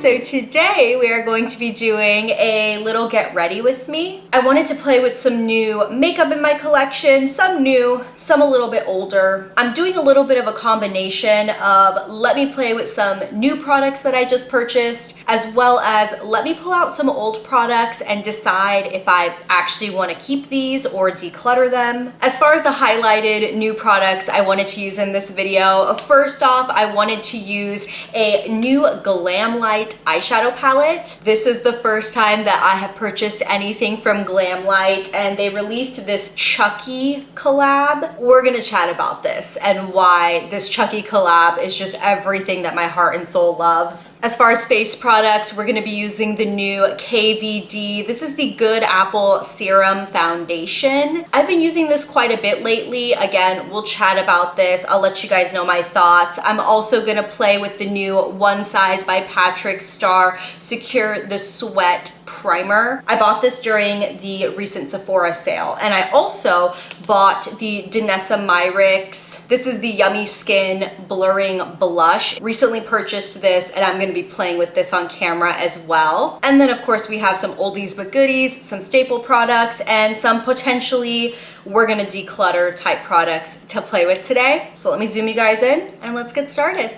So today we are going to be doing a little get ready with me. I wanted to play with some new makeup in my collection, some new, some a little bit older. I'm doing a little bit of a combination of let me play with some new products that I just purchased, as well as let me pull out some old products and decide if I actually want to keep these or declutter them. As far as the highlighted new products I wanted to use in this video, first off, I wanted to use a new Glam Light eyeshadow palette. This is the first time that I have purchased anything from Glam Light, and they released this Chucky collab. We're gonna chat about this and why this Chucky collab is just everything that my heart and soul loves. As far as face products, we're gonna be using the new KVD. This is the Good Apple Serum Foundation. I've been using this quite a bit lately. Again, we'll chat about this. I'll let you guys know my thoughts. I'm also gonna play with the new One Size by Patrick Starr Secure the Sweat primer. I bought this during the recent Sephora sale, and I also bought the Danessa Myricks. This is the Yummy Skin Blurring Blush. Recently purchased this, and I'm gonna be playing with this on camera as well. And then of course we have some oldies but goodies, some staple products, and some potentially we're gonna declutter type products to play with today. So let me zoom you guys in and let's get started.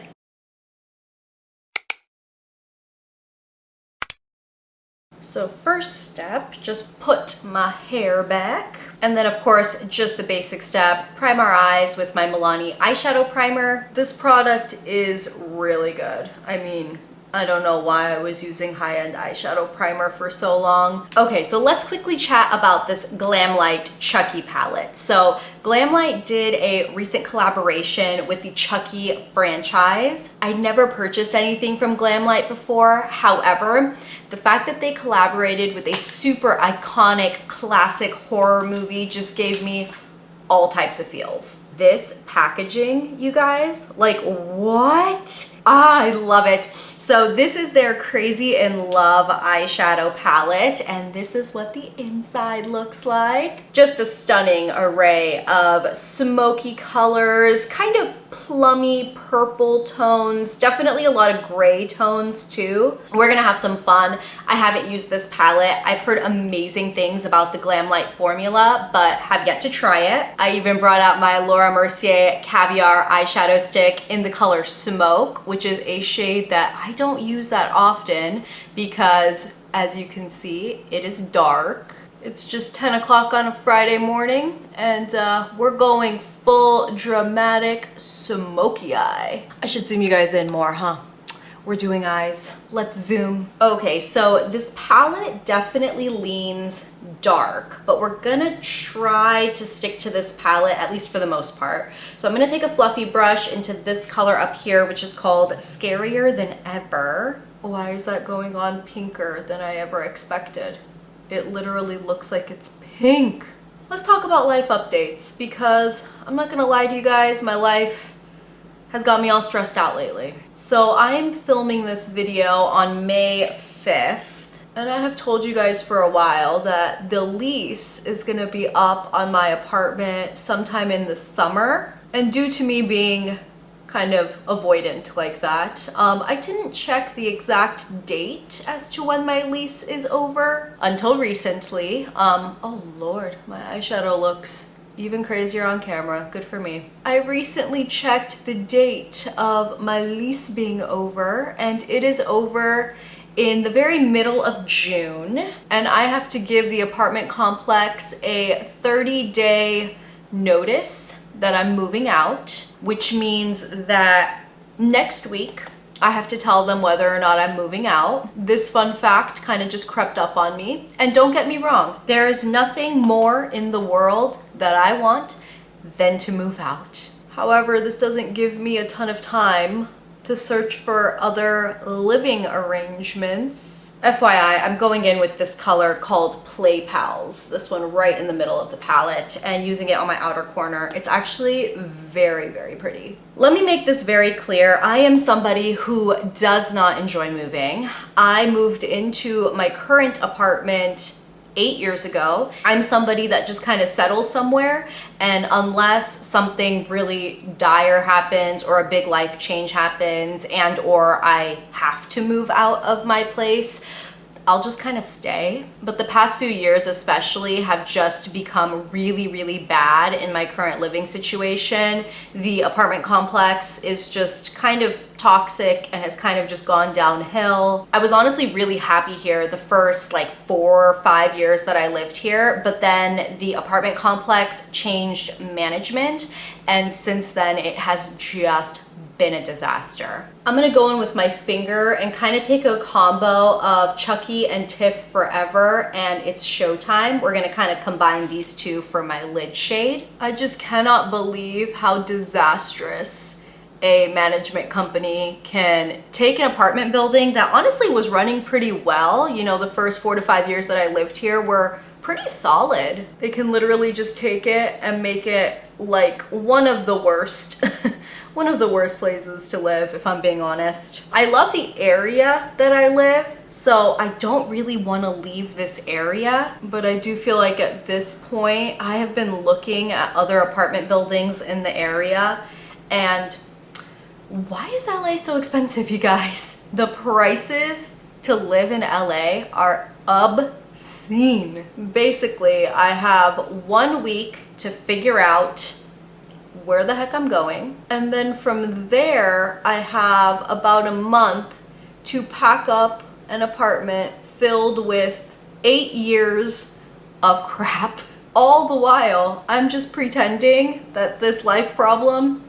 So first step, just put my hair back. And then of course, just the basic step, prime our eyes with my Milani eyeshadow primer. This product is really good. I mean, I don't know why I was using high-end eyeshadow primer for so long. Okay, so let's quickly chat about this Glam Light Chucky palette. So Glam Light did a recent collaboration with the Chucky franchise. I never purchased anything from Glam Light before. However, the fact that they collaborated with a super iconic classic horror movie just gave me all types of feels. This packaging, you guys, like what? I love it. So this is their Crazy in Love eyeshadow palette, and this is what the inside looks like. Just a stunning array of smoky colors, kind of plummy purple tones, definitely a lot of gray tones too. We're gonna have some fun. I haven't used this palette. I've heard amazing things about the Glam Light formula, but have yet to try it. I even brought out my Laura Mercier Caviar eyeshadow stick in the color Smoke, which is a shade that I don't use that often because, as you can see, it is dark. It's just 10 o'clock on a Friday morning, and we're going full dramatic smoky eye. I should zoom you guys in more, huh? We're doing eyes. Let's zoom. Okay, so this palette definitely leans dark, but we're gonna try to stick to this palette, at least for the most part. So I'm gonna take a fluffy brush into this color up here, which is called Scarier Than Ever. Why is that going on pinker than I ever expected? It literally looks like it's pink. Let's talk about life updates, because I'm not gonna lie to you guys, my life has got me all stressed out lately. So I am filming this video on May 5th, and I have told you guys for a while that the lease is gonna be up on my apartment sometime in the summer. And due to me being kind of avoidant like that, I didn't check the exact date as to when my lease is over until recently. Oh Lord, my eyeshadow looks even crazier on camera. Good for me. I recently checked the date of my lease being over, and it is over in the very middle of June, and I have to give the apartment complex a 30-day notice that I'm moving out, which means that next week I have to tell them whether or not I'm moving out. This fun fact kind of just crept up on me. And don't get me wrong, there is nothing more in the world that I want than to move out. However, this doesn't give me a ton of time to search for other living arrangements. FYI, I'm going in with this color called Play Pals, this one right in the middle of the palette, and using it on my outer corner. It's actually very, very pretty. Let me make this very clear. I am somebody who does not enjoy moving. I moved into my current apartment 8 years ago. I'm somebody that just kind of settles somewhere, and unless something really dire happens or a big life change happens and or I have to move out of my place, I'll just kind of stay. But the past few years especially have just become really, really bad in my current living situation. The apartment complex is just kind of toxic and has kind of just gone downhill. I was honestly really happy here the first like 4 or 5 years that I lived here, but then the apartment complex changed management, and since then it has just been a disaster. I'm gonna go in with my finger and kind of take a combo of Chucky and Tiff Forever and It's Showtime. We're gonna kind of combine these two for my lid shade. I just cannot believe how disastrous a management company can take an apartment building that honestly was running pretty well. You know, the first 4 to 5 years that I lived here were pretty solid. They can literally just take it and make it like one of the worst one of the worst places to live, if I'm being honest. I love the area that I live, so I don't really want to leave this area, but I do feel like at this point I have been looking at other apartment buildings in the area, and why is LA so expensive, you guys? The prices to live in LA are obscene. Basically, I have 1 week to figure out where the heck I'm going, and then from there I have about a month to pack up an apartment filled with 8 years of crap. All the while I'm just pretending that this life problem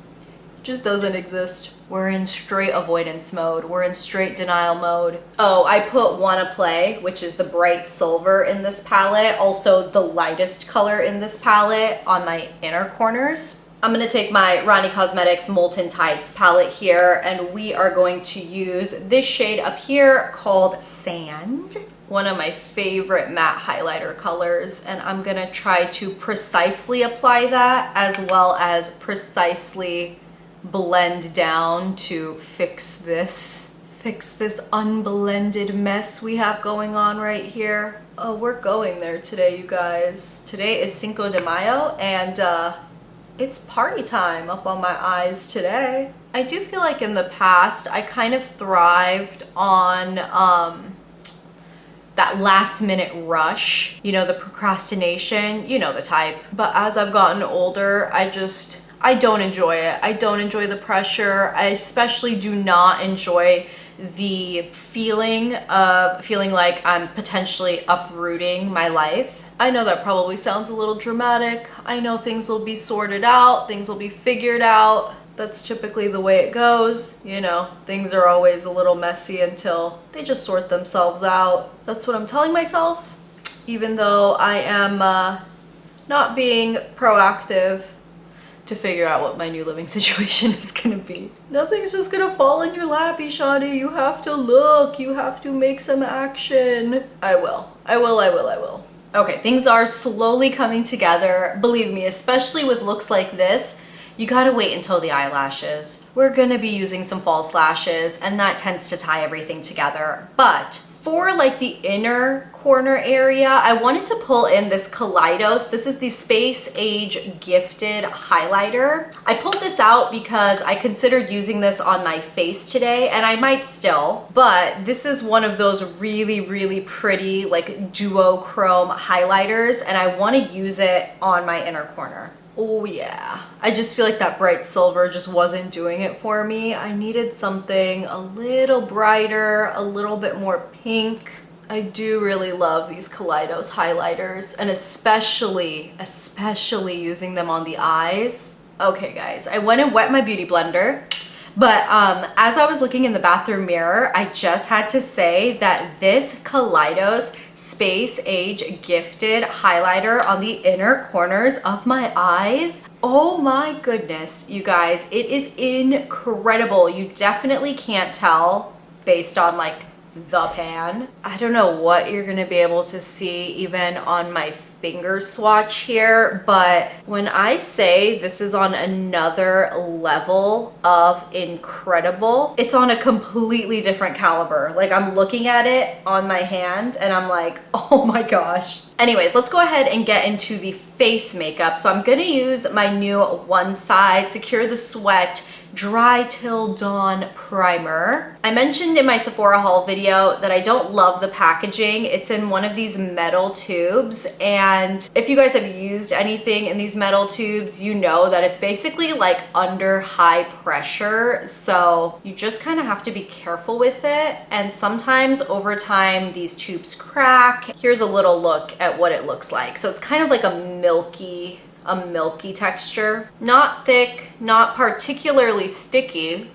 just doesn't exist. We're in straight avoidance mode. We're in straight denial mode. Oh, I put Wanna Play, which is the bright silver in this palette, also the lightest color in this palette, on my inner corners. I'm gonna take my Rani Cosmetics Molten Tights palette here, and we are going to use this shade up here called Sand. One of my favorite matte highlighter colors, and I'm gonna try to precisely apply that as well as precisely blend down to fix this unblended mess we have going on right here. Oh, we're going there today, you guys. Today is Cinco de Mayo, and it's party time up on my eyes today. I do feel like in the past I kind of thrived on that last minute rush, you know, the procrastination, you know the type. But as I've gotten older, I don't enjoy it. I don't enjoy the pressure. I especially do not enjoy the feeling of feeling like I'm potentially uprooting my life. I know that probably sounds a little dramatic. I know things will be sorted out, things will be figured out. That's typically the way it goes. You know, things are always a little messy until they just sort themselves out. That's what I'm telling myself, even though I am not being proactive to figure out what my new living situation is gonna be. Nothing's just gonna fall in your lap, Eshani. You have to look, you have to make some action. I will. Okay, things are slowly coming together. Believe me, especially with looks like this, you gotta wait until the eyelashes. We're gonna be using some false lashes, and that tends to tie everything together. But for like the inner corner area, I wanted to pull in this Kaleidos. This is the Space Age Gifted highlighter. I pulled this out because I considered using this on my face today, and I might still, but this is one of those really, really pretty like duochrome highlighters, and I want to use it on my inner corner. Oh yeah, I just feel like that bright silver just wasn't doing it for me. I needed something a little brighter, a little bit more pink. I do really love these Kaleidos highlighters, and especially using them on the eyes. Okay guys, I went and wet my beauty blender, but as I was looking in the bathroom mirror, I just had to say that this Kaleidos Space Age Gifted highlighter on the inner corners of my eyes, oh my goodness, you guys, it is incredible. You definitely can't tell based on like the pan. I don't know what you're gonna be able to see even on my finger swatch here, but when I say this is on another level of incredible, it's on a completely different caliber. Like, I'm looking at it on my hand and I'm like, oh my gosh. Anyways, let's go ahead and get into the face makeup. So I'm gonna use my new One Size Secure the Sweat Dry Till Dawn primer. I mentioned in my Sephora haul video that I don't love the packaging. It's in one of these metal tubes, and if you guys have used anything in these metal tubes, you know that it's basically like under high pressure, so you just kind of have to be careful with it, and sometimes over time these tubes crack. Here's a little look at what it looks like. So it's kind of like a milky texture, not thick, not particularly sticky,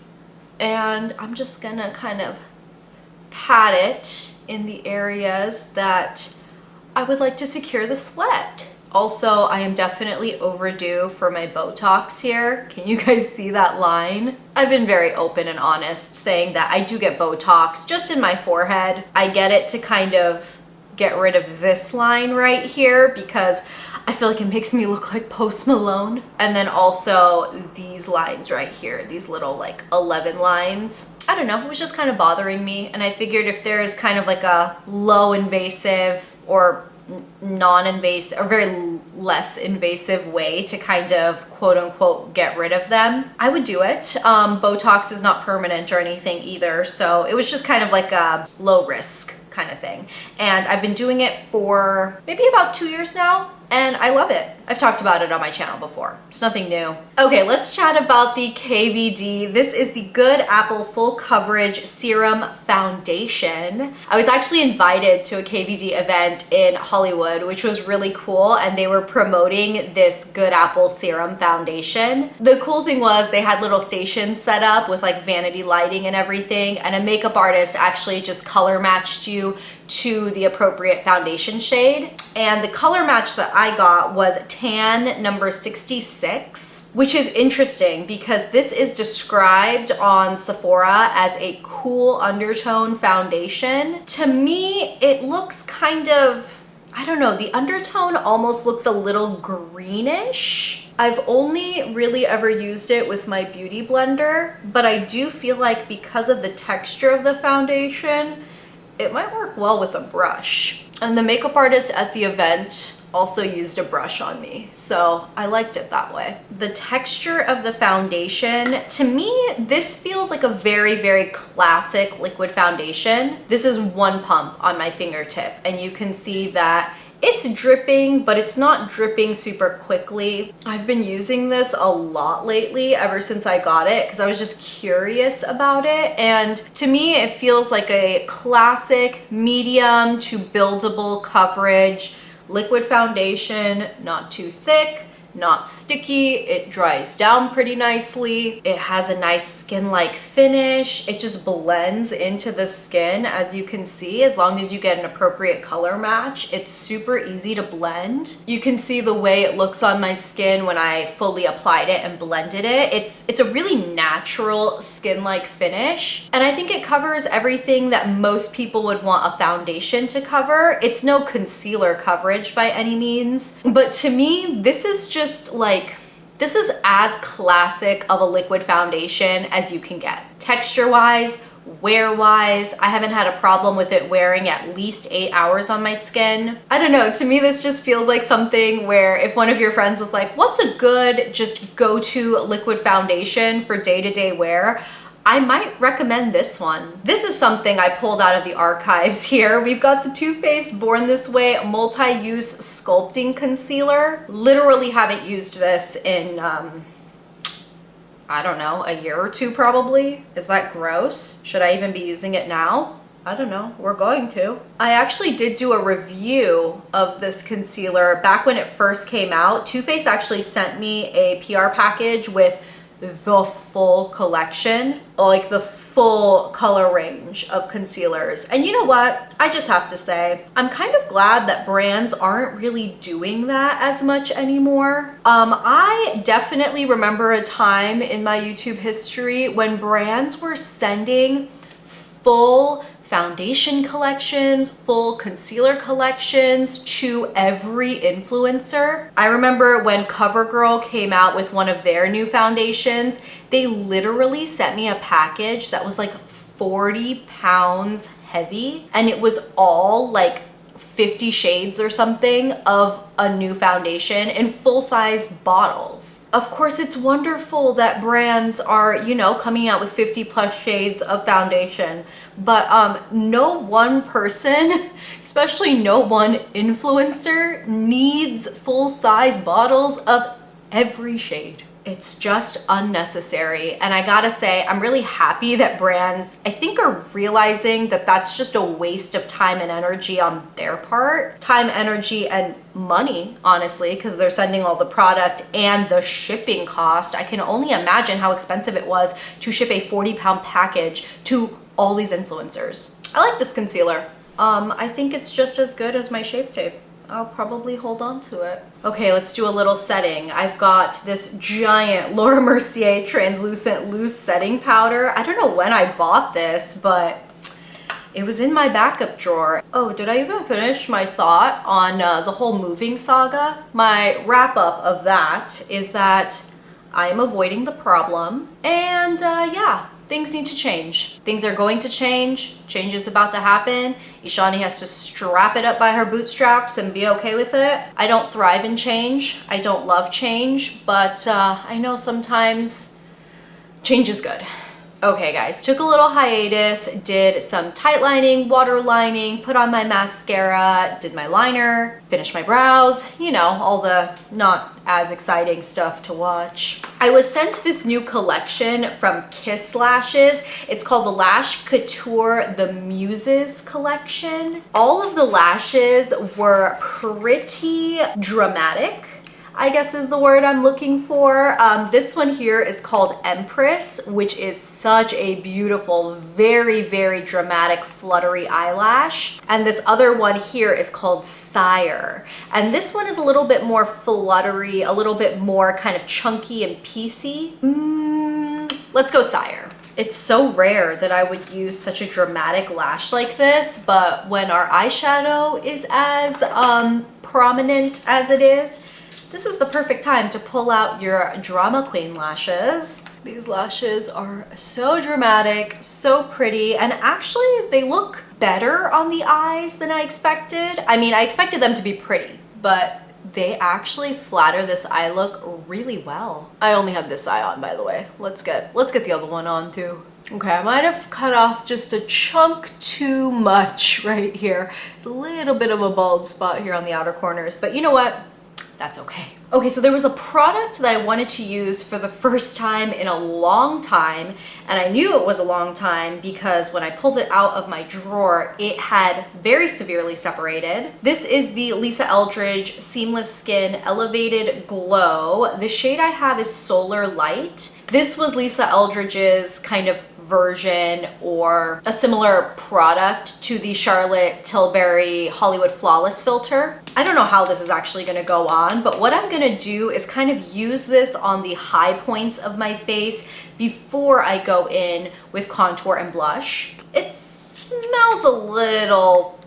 and I'm just gonna kind of pat it in the areas that I would like to secure the sweat. Also, I am definitely overdue for my Botox here. Can you guys see that line? I've been very open and honest saying that I do get Botox just in my forehead. I get it to kind of get rid of this line right here because I feel like it makes me look like Post Malone. And then also these lines right here, these little like 11 lines. I don't know, it was just kind of bothering me. And I figured if there's kind of like a low invasive or non-invasive or very less invasive way to kind of quote unquote get rid of them, I would do it. Botox is not permanent or anything either. So it was just kind of like a low risk kind of thing. And I've been doing it for maybe about 2 years now, and I love it. I've talked about it on my channel before. It's nothing new. Okay, let's chat about the KVD. This is the Good Apple Full Coverage Serum Foundation. I was actually invited to a KVD event in Hollywood, which was really cool, and they were promoting this Good Apple Serum Foundation. The cool thing was they had little stations set up with like vanity lighting and everything, and a makeup artist actually just color matched you to the appropriate foundation shade. And the color match that I got was tan number 66, which is interesting because this is described on Sephora as a cool undertone foundation. To me, it looks kind of, I don't know, the undertone almost looks a little greenish. I've only really ever used it with my beauty blender, but I do feel like because of the texture of the foundation, it might work well with a brush. And the makeup artist at the event also used a brush on me, so I liked it that way. The texture of the foundation, to me, this feels like a very, very classic liquid foundation. This is one pump on my fingertip, and you can see that it's dripping, but it's not dripping super quickly. I've been using this a lot lately, ever since I got it, because I was just curious about it. And to me, it feels like a classic medium to buildable coverage liquid foundation, not too thick, not sticky. It dries down pretty nicely. It has a nice skin-like finish. It just blends into the skin, as you can see, as long as you get an appropriate color match. It's super easy to blend. You can see the way it looks on my skin when I fully applied it and blended it. It's a really natural skin-like finish. And I think it covers everything that most people would want a foundation to cover. It's no concealer coverage by any means, but to me, this is just like, this is as classic of a liquid foundation as you can get. Texture wise, wear wise, I haven't had a problem with it wearing at least 8 hours on my skin. I don't know, to me this just feels like something where if one of your friends was like, what's a good just go-to liquid foundation for day-to-day wear? I might recommend this one. This is something I pulled out of the archives here. We've got the Too Faced Born This Way Multi-Use Sculpting Concealer. Literally haven't used this in, I don't know, a year or two probably. Is that gross? Should I even be using it now? I don't know, we're going to. I actually did do a review of this concealer back when it first came out. Too Faced actually sent me a PR package with the full collection, like the full color range of concealers. And you know what? I just have to say, I'm kind of glad that brands aren't really doing that as much anymore. I definitely remember a time in my YouTube history when brands were sending full foundation collections, full concealer collections to every influencer. I remember when CoverGirl came out with one of their new foundations, they literally sent me a package that was like 40 pounds heavy, and it was all like 50 shades or something of a new foundation in full-size bottles. Of course, it's wonderful that brands are, you know, coming out with 50 plus shades of foundation, but no one person, especially no one influencer, needs full-size bottles of every shade. It's just unnecessary. And I gotta say, I'm really happy that brands, I think, are realizing that that's just a waste of time and energy on their part. Time, energy, and money, honestly, because they're sending all the product and the shipping cost. I can only imagine how expensive it was to ship a 40-pound package to all these influencers. I like this concealer. I think it's just as good as my Shape Tape. I'll probably hold on to it. Okay, let's do a little setting. I've got this giant Laura Mercier translucent loose setting powder. I don't know when I bought this, but it was in my backup drawer. Oh, did I even finish my thought on the whole moving saga? My wrap up of that is that I am avoiding the problem, and yeah, things need to change. Things are going to change. Change is about to happen. Eshani has to strap it up by her bootstraps and be okay with it. I don't thrive in change. I don't love change, but I know sometimes change is good. Okay guys, took a little hiatus, did some tight lining, water lining, put on my mascara, did my liner, finished my brows, you know, all the not as exciting stuff to watch. I was sent this new collection from Kiss Lashes. It's called the Lash Couture The Muses collection. All of the lashes were pretty dramatic, I guess is the word I'm looking for. This one here is called Empress, which is such a beautiful, very, very dramatic, fluttery eyelash. And this other one here is called Sire. And this one is a little bit more fluttery, a little bit more kind of chunky and piecey. Let's go Sire. It's so rare that I would use such a dramatic lash like this, but when our eyeshadow is as prominent as it is, this is the perfect time to pull out your drama queen lashes. These lashes are so dramatic, so pretty, and actually they look better on the eyes than I expected. I mean, I expected them to be pretty, but they actually flatter this eye look really well. I only have this eye on, by the way. Let's get the other one on too. Okay, I might have cut off just a chunk too much right here. It's a little bit of a bald spot here on the outer corners, but you know what? That's okay. Okay, so there was a product that I wanted to use for the first time in a long time, and I knew it was a long time because when I pulled it out of my drawer, it had very severely separated. This is the Lisa Eldridge Seamless Skin Elevated Glow. The shade I have is Solar Light. This was Lisa Eldridge's kind of version or a similar product to the Charlotte Tilbury Hollywood Flawless filter. I don't know how this is actually gonna go on, but what I'm gonna do is kind of use this on the high points of my face before I go in with contour and blush. It smells a little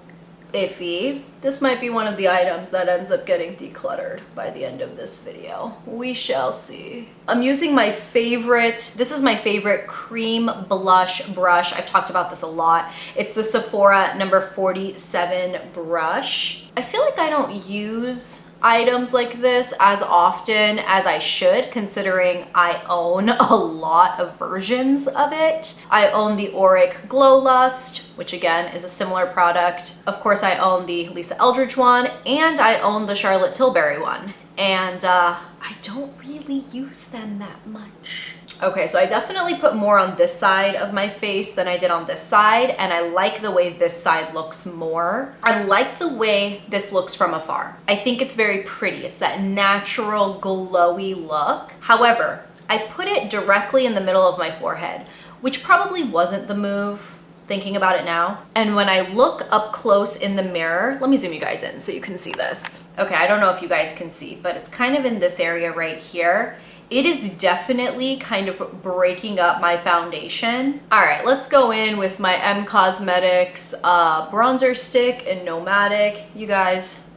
iffy. This might be one of the items that ends up getting decluttered by the end of this video. We shall see. I'm using my favorite, this is my favorite cream blush brush. I've talked about this a lot. It's the Sephora number 47 brush. I feel like I don't use items like this as often as I should, considering I own a lot of versions of it. I own the Auric Glow Lust, which again is a similar product. Of course, I own the Lisa Eldridge one, and I own the Charlotte Tilbury one. And I don't really use them that much. Okay, so I definitely put more on this side of my face than I did on this side, and I like the way this side looks more. I like the way this looks from afar. I think it's very pretty. It's that natural glowy look. However, I put it directly in the middle of my forehead, which probably wasn't the move, thinking about it now. And when I look up close in the mirror, let me zoom you guys in so you can see this. Okay, I don't know if you guys can see, but it's kind of in this area right here. it is definitely kind of breaking up my foundation. All right, let's go in with my M Cosmetics bronzer stick in Nomadic. You guys,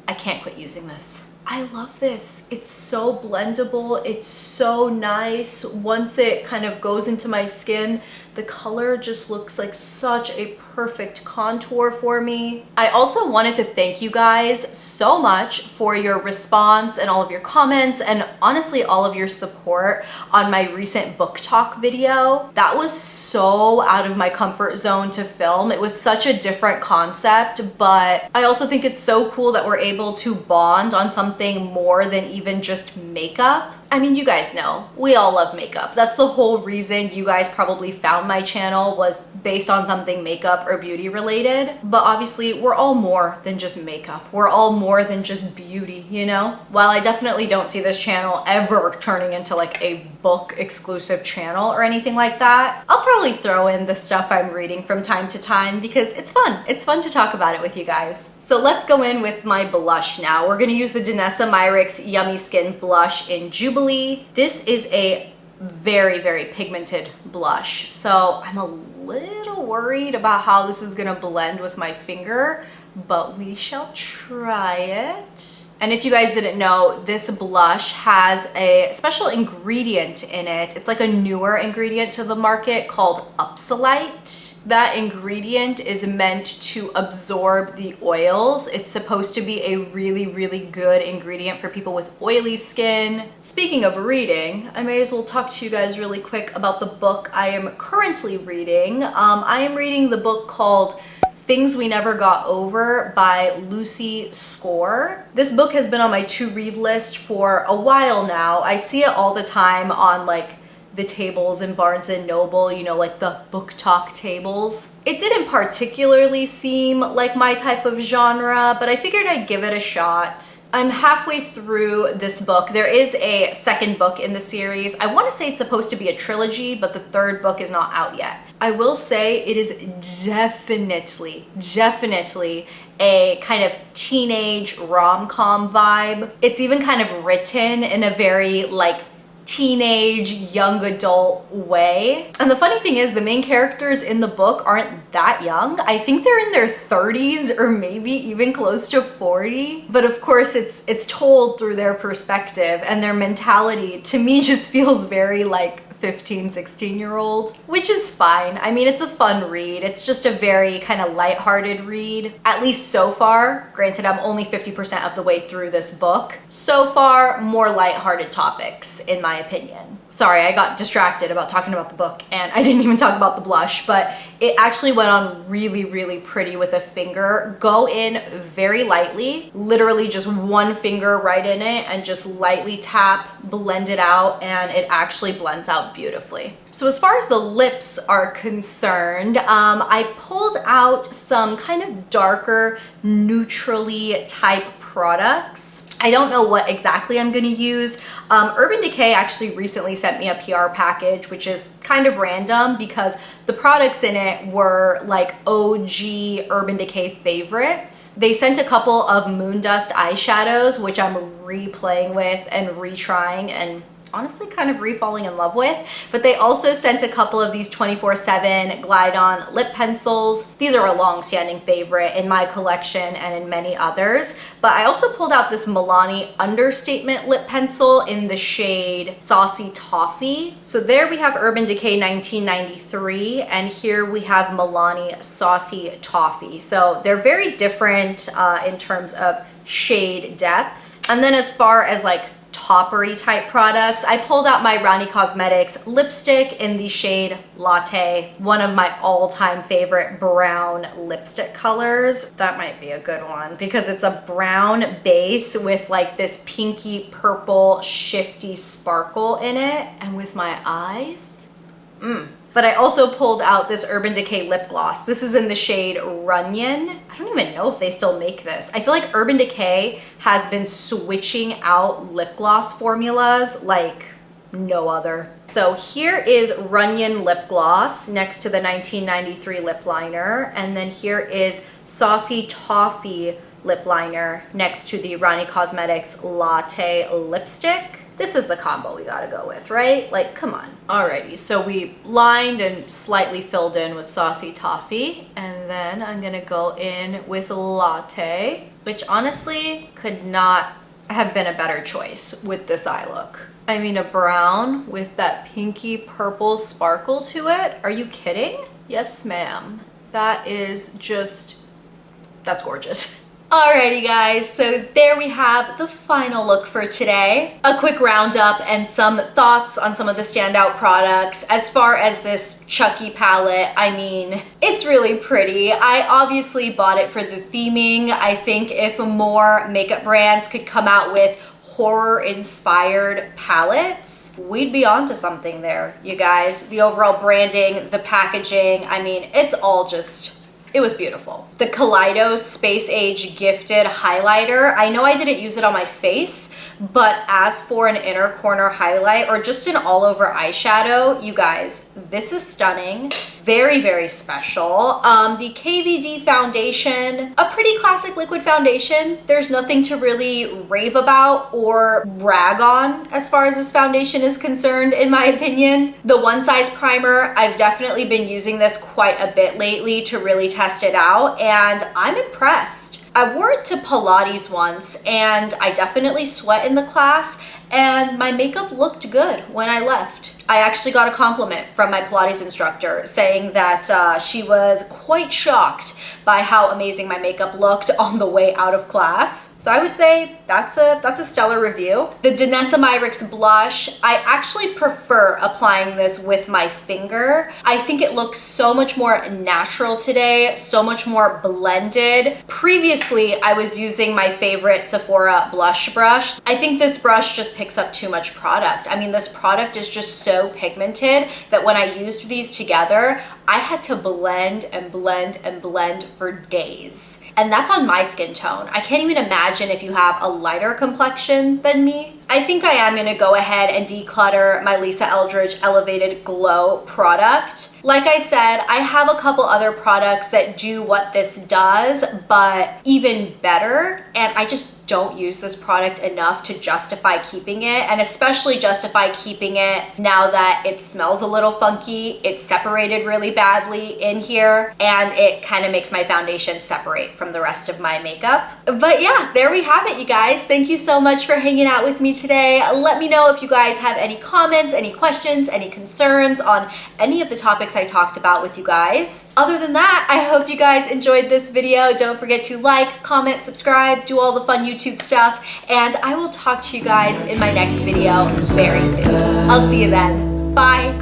I can't quit using this. I love this. It's so blendable. It's so nice. Once it kind of goes into my skin, the color just looks like such a perfect contour for me. I also wanted to thank you guys so much for your response and all of your comments and honestly all of your support on my recent book talk video. That was so out of my comfort zone to film. It was such a different concept, but I also think it's so cool that we're able to bond on something more than even just makeup. I mean, you guys know, we all love makeup. That's the whole reason you guys probably found my channel, was based on something makeup or beauty related. But obviously, we're all more than just makeup. We're all more than just beauty, you know? While I definitely don't see this channel ever turning into like a book exclusive channel or anything like that, I'll probably throw in the stuff I'm reading from time to time because it's fun. It's fun to talk about it with you guys. So let's go in with my blush now. We're gonna use the Danessa Myricks Yummy Skin Blush in Jubilee. This is a very, very pigmented blush. So I'm a little worried about how this is gonna blend with my finger, but we shall try it. And if you guys didn't know, this blush has a special ingredient in it. It's like a newer ingredient to the market called Upsolite. That ingredient is meant to absorb the oils. It's supposed to be a really, really good ingredient for people with oily skin. Speaking of reading, I may as well talk to you guys really quick about the book I am currently reading. I am reading the book called Things We Never Got Over by Lucy Score. This book has been on my to-read list for a while now. I see it all the time on like the tables in Barnes and Noble, you know, like the book talk tables. It didn't particularly seem like my type of genre, but I figured I'd give it a shot. I'm halfway through this book. There is a second book in the series. I want to say it's supposed to be a trilogy, but the third book is not out yet. I will say it is definitely a kind of teenage rom-com vibe. It's even kind of written in a very like teenage young adult way. And the funny thing is, the main characters in the book aren't that young. I think they're in their 30s or maybe even close to 40. But of course it's told through their perspective, and their mentality to me just feels very like 15, 16-year-old, which is fine. I mean, it's a fun read. It's just a very kind of lighthearted read, at least so far. Granted, I'm only 50% of the way through this book. So far, more lighthearted topics, in my opinion. Sorry, I got distracted about talking about the book and I didn't even talk about the blush, but it actually went on really, really pretty with a finger. Go in very lightly, literally just one finger right in it and just lightly tap, blend it out, and it actually blends out beautifully. So as far as the lips are concerned, I pulled out some kind of darker, neutrally type products. I don't know what exactly I'm going to use. Urban Decay actually recently sent me a PR package, which is kind of random because the products in it were like OG Urban Decay favorites. They sent a couple of Moondust eyeshadows, which I'm replaying with and retrying and honestly kind of re-falling in love with, but they also sent a couple of these 24/7 Glide On lip pencils. These are a long-standing favorite in my collection and in many others, but I also pulled out this Milani Understatement lip pencil in the shade Saucy Toffee. So there we have Urban Decay 1993, and here we have Milani Saucy Toffee. So they're very different in terms of shade depth. And then as far as like toppery type products, I pulled out my Rani Cosmetics lipstick in the shade Latte, one of my all-time favorite brown lipstick colors. That might be a good one because it's a brown base with like this pinky purple shifty sparkle in it, and with my eyes, But I also pulled out this Urban Decay lip gloss. This is in the shade Runyon. I don't even know if they still make this. I feel like Urban Decay has been switching out lip gloss formulas like no other. So here is Runyon lip gloss next to the 1993 lip liner. And then here is Saucy Toffee lip liner next to the Rani Cosmetics Latte lipstick. this is the combo we gotta go with, right? Like, come on. Alrighty, so we lined and slightly filled in with Saucy Toffee, and then I'm gonna go in with Latte, which honestly could not have been a better choice with this eye look. I mean, a brown with that pinky purple sparkle to it. Are you kidding? Yes, ma'am. That is just, that's gorgeous. Alrighty guys, so there we have the final look for today. A quick roundup and some thoughts on some of the standout products. As far as this Chucky palette, I mean, it's really pretty. I obviously bought it for the theming. I think if more makeup brands could come out with horror-inspired palettes, we'd be onto something there, you guys. The overall branding, the packaging, I mean, it's all just, it was beautiful. The Kaleido Space Age Gifted Highlighter, I know I didn't use it on my face, but as for an inner corner highlight or just an all-over eyeshadow, you guys, this is stunning. Very, very special. The KVD foundation, a pretty classic liquid foundation. There's nothing to really rave about or brag on as far as this foundation is concerned, in my opinion. The One Size Primer, I've definitely been using this quite a bit lately to really test it out, and I'm impressed. I wore it to Pilates once, and I definitely sweat in the class, and my makeup looked good when I left. I actually got a compliment from my Pilates instructor saying that she was quite shocked by how amazing my makeup looked on the way out of class. So I would say that's a stellar review. The Danessa Myricks blush, I actually prefer applying this with my finger. I think it looks so much more natural today, so much more blended. Previously, I was using my favorite Sephora blush brush. I think this brush just picks up too much product. I mean, this product is just so pigmented that when I used these together, I had to blend and blend and blend for days. And that's on my skin tone. I can't even imagine if you have a lighter complexion than me. I think I am gonna go ahead and declutter my Lisa Eldridge Elevated Glow product. Like I said, I have a couple other products that do what this does, but even better. And I just don't use this product enough to justify keeping it, and especially justify keeping it now that it smells a little funky. It's separated really badly in here, and it kind of makes my foundation separate from the rest of my makeup. But yeah, there we have it, you guys. Thank you so much for hanging out with me today. Let me know if you guys have any comments, any questions, any concerns on any of the topics I talked about with you guys. Other than that, I hope you guys enjoyed this video. Don't forget to like, comment, subscribe, do all the fun YouTube stuff, and I will talk to you guys in my next video very soon. I'll see you then. Bye.